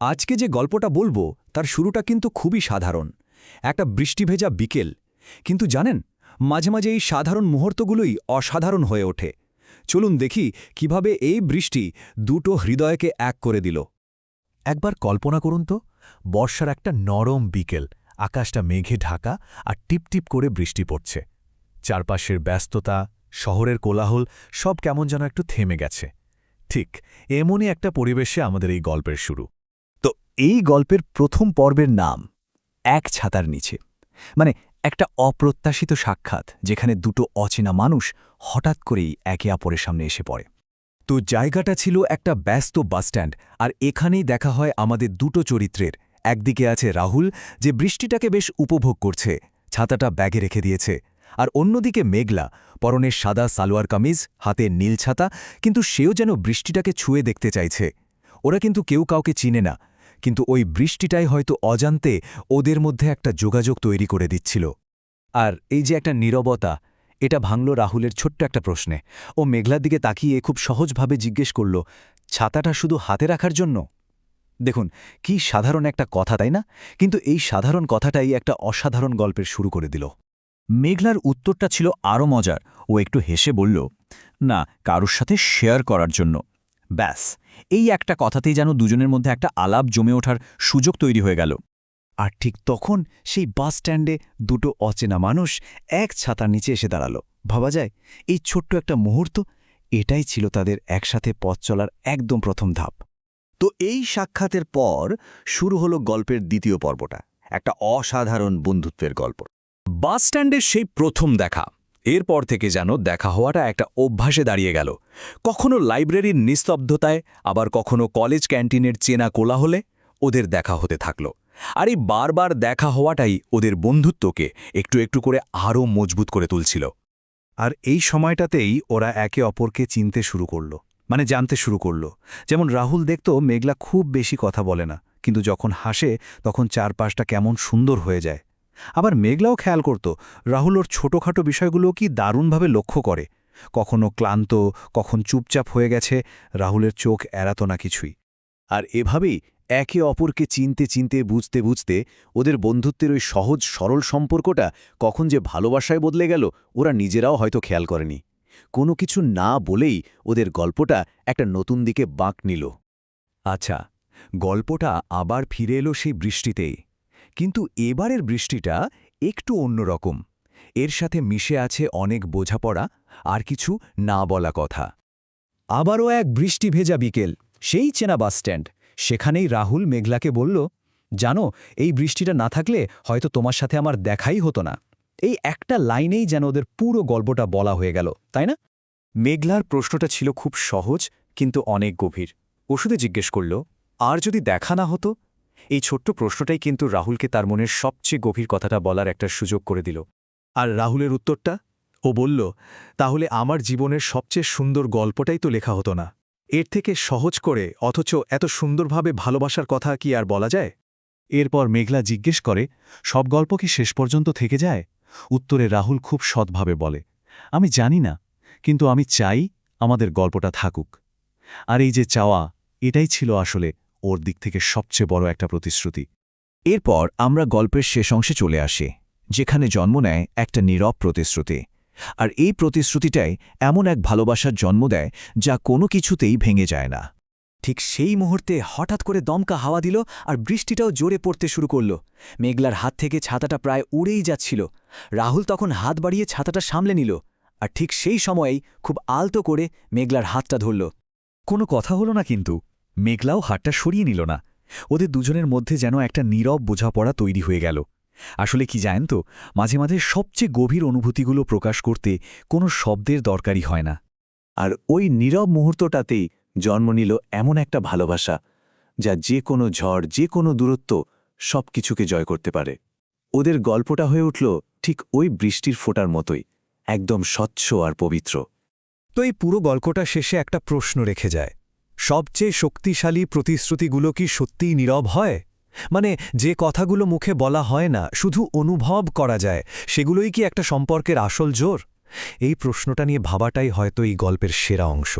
আজকে যে গল্পটা বলবো তার শুরুটা কিন্তু খুবই সাধারণ। একটা বৃষ্টিভেজা বিকেল। কিন্তু জানেন, মাঝে মাঝে এই সাধারণ মুহূর্তগুলোই অসাধারণ হয়ে ওঠে। চলুন দেখি কিভাবে এই বৃষ্টি দুটো হৃদয়কে এক করে দিল। একবার কল্পনা করুন তো, বর্ষার একটা নরম বিকেল, আকাশটা মেঘে ঢাকা আর টিপটিপ করে বৃষ্টি পড়ছে। চারপাশের ব্যস্ততা, শহরের কোলাহল সব কেমন যেন একটু থেমে গেছে। ঠিক এমনই একটা পরিবেশে আমাদের এই গল্পের শুরু। তো এই গল্পের প্রথম পর্বের নাম এক ছাতার নিচে। মানে একটা অপ্রত্যাশিত সাক্ষাৎ, যেখানে দুটো অচেনা মানুষ হঠাৎ করেই একে অপরের সামনে এসে পড়ে। তো জায়গাটা ছিল একটা ব্যস্ত বাসস্ট্যান্ড, আর এখানেই দেখা হয় আমাদের দুটো চরিত্রের। একদিকে আছে রাহুল, যে বৃষ্টিটাকে বেশ উপভোগ করছে, ছাতাটা ব্যাগে রেখে দিয়েছে। আর অন্যদিকে মেঘলা, পরনের সাদা সালোয়ার কামিজ, হাতে নীল ছাতা, কিন্তু সেও যেন বৃষ্টিটাকে ছুঁয়ে দেখতে চাইছে। ওরা কিন্তু কেউ কাউকে চিনে না, কিন্তু ওই বৃষ্টিটাই হয়তো অজান্তে ওদের মধ্যে একটা যোগাযোগ তৈরি করে দিচ্ছিল। আর এই যে একটা নীরবতা, এটা ভাঙল রাহুলের ছোট্ট একটা প্রশ্নে। ও মেঘলার দিকে তাকিয়ে খুব সহজভাবে জিজ্ঞেস করল, ছাতাটা শুধু হাতে রাখার জন্য? দেখুন, কি সাধারণ একটা কথা, তাই না? কিন্তু এই সাধারণ কথাটাই একটা অসাধারণ গল্পের শুরু করে দিল। মেঘলার উত্তরটা ছিল আরও মজার। ও একটু হেসে বলল, না, কারোর সাথে শেয়ার করার জন্য। ব্যাস, এই একটা কথাতেই যেন দুজনের মধ্যে একটা আলাপ জমে ওঠার সুযোগ তৈরি হয়ে গেল। আর ঠিক তখন সেই বাস স্ট্যান্ডে দুটো অচেনা মানুষ এক ছাতার নিচে এসে দাঁড়ালো। ভাবা যায়, এই ছোট্ট একটা মুহূর্ত, এটাই ছিল তাদের একসাথে পথ চলার একদম প্রথম ধাপ। তো এই সাক্ষাতের পর শুরু হলো গল্পের দ্বিতীয় পর্বটা, একটা অসাধারণ বন্ধুত্বের গল্প। বাস স্ট্যান্ডের সেই প্রথম দেখা, এরপর থেকে যেন দেখা হওয়াটা একটা অভ্যাসে দাঁড়িয়ে গেল। কখনো লাইব্রেরির নিস্তব্ধতায়, আবার কখনো কলেজ ক্যান্টিনের চেনা কোলাহলে ওদের দেখা হতে থাকল। আর এই বারবার দেখা হওয়াটাই ওদের বন্ধুত্বকে একটু একটু করে আরও মজবুত করে তুলছিল। আর এই সময়টাতেই ওরা একে অপরকে চিনতে শুরু করল, মানে জানতে শুরু করল। যেমন রাহুল দেখত মেঘলা খুব বেশি কথা বলে না, কিন্তু যখন হাসে তখন চারপাশটা কেমন সুন্দর হয়ে যায়। আবার মেঘলাও খেয়াল করত রাহুল ওর ছোটখাটো বিষয়গুলো কি দারুণভাবে লক্ষ্য করে। কখনো ক্লান্ত, কখন চুপচাপ হয়ে গেছে, রাহুলের চোখ এড়াত না কিছুই। আর এভাবেই একে অপরকে চিনতে চিনতে, বুঝতে বুঝতে ওদের বন্ধুত্বের ওই সহজ সরল সম্পর্কটা কখন যে ভালোবাসায় বদলে গেল, ওরা নিজেরাও হয়তো খেয়াল করেনি। কোনো কিছু না বলেই ওদের গল্পটা একটা নতুন দিকে বাঁক নিল। আচ্ছা, গল্পটা আবার ফিরে এলো সেই বৃষ্টিতেই। কিন্তু এবারের বৃষ্টিটা একটু অন্যরকম। এর সাথে মিশে আছে অনেক বোঝাপড়া আর কিছু না বলা কথা। আবারও এক বৃষ্টি ভেজা বিকেল, সেই চেনা বাসস্ট্যান্ড। সেখানেই রাহুল মেঘলাকে বলল, জানো, এই বৃষ্টিটা না থাকলে হয়তো তোমার সাথে আমার দেখাই হতো না। এই একটা লাইনেই যেন ওদের পুরো গল্পটা বলা হয়ে গেল, তাই না? মেঘলার প্রশ্নটা ছিল খুব সহজ, কিন্তু অনেক গভীর। ও শুধু জিজ্ঞেস করল, আর যদি দেখা না হতো? এই ছোট্ট প্রশ্নটাই কিন্তু রাহুলকে তার মনের সবচেয়ে গভীর কথাটা বলার একটা সুযোগ করে দিল। আর রাহুলের উত্তরটা? ও বলল, তাহলে আমার জীবনের সবচেয়ে সুন্দর গল্পটাই তো লেখা হতো না। এর থেকে সহজ করে অথচ এত সুন্দরভাবে ভালোবাসার কথা কি আর বলা যায়? এরপর মেঘলা জিজ্ঞেস করে, সব গল্প কি শেষ পর্যন্ত থেকে যায়? উত্তরে রাহুল খুব সৎভাবে বলে, আমি জানি না, কিন্তু আমি চাই আমাদের গল্পটা থাকুক। আর এই যে চাওয়া, এটাই ছিল আসলে ওর দিক থেকে সবচেয়ে বড় একটা প্রতিশ্রুতি। এরপর আমরা গল্পের শেষ অংশে চলে আসি, যেখানে জন্ম নেয় একটা নীরব প্রতিশ্রুতি। আর এই প্রতিশ্রুতিটাই এমন এক ভালোবাসার জন্ম দেয় যা কোনো কিছুতেই ভেঙে যায় না। ঠিক সেই মুহূর্তে হঠাৎ করে দমকা হাওয়া দিল, আর বৃষ্টিটাও জোরে পড়তে শুরু করল। মেঘলার হাত থেকে ছাতাটা প্রায় উড়েই যাচ্ছিল। রাহুল তখন হাত বাড়িয়ে ছাতাটা সামলে নিল, আর ঠিক সেই সময়েই খুব আলতো করে মেঘলার হাতটা ধরল। কোনো কথা হলো না, কিন্তু মেঘলাও হাতটা সরিয়ে নিল না। ওদের দুজনের মধ্যে যেন একটা নীরব বোঝাপড়া তৈরি হয়ে গেল। আসলে কি জানেন তো, মাঝে মাঝে সবচেয়ে গভীর অনুভূতিগুলো প্রকাশ করতে কোনো শব্দের দরকারই হয় না। আর ওই নীরব মুহূর্তটাতেই জন্ম নিল এমন একটা ভালোবাসা যা যে কোনো ঝড়, যে কোনো দূরত্ব, সব কিছুকে জয় করতে পারে। ওদের গল্পটা হয়ে উঠল ঠিক ওই বৃষ্টির ফোঁটার মতোই, একদম স্বচ্ছ আর পবিত্র। তো এই পুরো গল্পটা শেষে একটা প্রশ্ন রেখে যায়, সবচেয়ে শক্তিশালী প্রতিশ্রুতিগুলো কি সত্যিই নীরব হয়? মানে যে কথাগুলো মুখে বলা হয় না, শুধু অনুভব করা যায়, সেগুলোই কি একটা সম্পর্কের আসল জোর? এই প্রশ্নটা নিয়ে ভাবাটাই হয়তো এই গল্পের সেরা অংশ।